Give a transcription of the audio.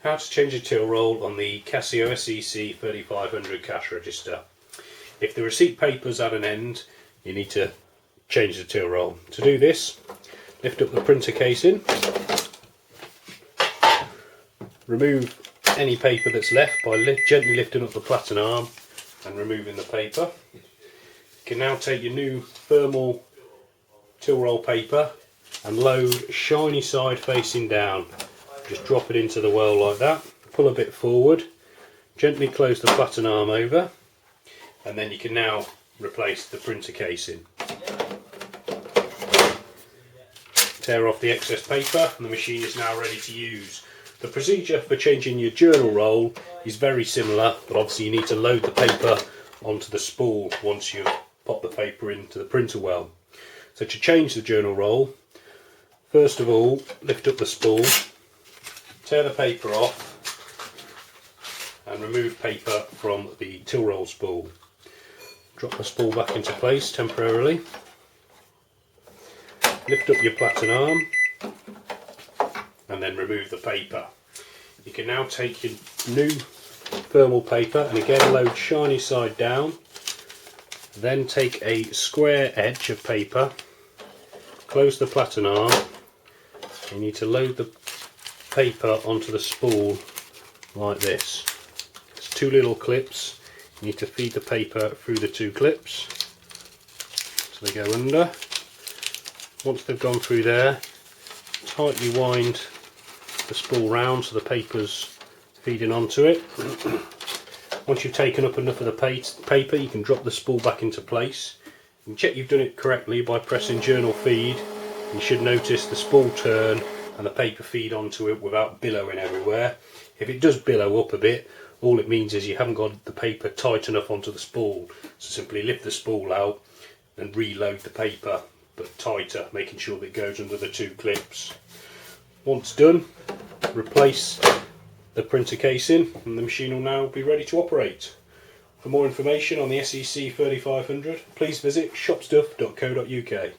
How to change a till roll on the Casio SE-C3500 cash register. If the receipt paper's at an end, you need to change the till roll. To do this, lift up the printer casing, remove any paper that's left by gently lifting up the platen arm and removing the paper. You can now take your new thermal till roll paper and load shiny side facing down. Just drop it into the well like that, pull a bit forward, gently close the platen arm over, and then you can now replace the printer casing. Tear off the excess paper and the machine is now ready to use. The procedure for changing your journal roll is very similar, but obviously you need to load the paper onto the spool once you've popped the paper into the printer well. So to change the journal roll, first of all, lift up the spool, tear the paper off and remove paper from the till roll spool. Drop the spool back into place temporarily. Lift up your platen arm and then remove the paper. You can now take your new thermal paper and again load shiny side down. Then take a square edge of paper, close the platen arm. You need to load the paper onto the spool like this. There's two little clips. You need to feed the paper through the two clips so they go under. Once they've gone through there, tightly wind the spool round so the paper's feeding onto it. Once you've taken up enough of the paper, you can drop the spool back into place. You can check you've done it correctly by pressing journal feed. You should notice the spool turn and the paper feed onto it without billowing everywhere. If it does billow up a bit, all it means is you haven't got the paper tight enough onto the spool. So simply lift the spool out and reload the paper, but tighter, making sure that it goes under the two clips. Once done, replace the printer casing and the machine will now be ready to operate. For more information on the SE-C3500, please visit shopstuff.co.uk.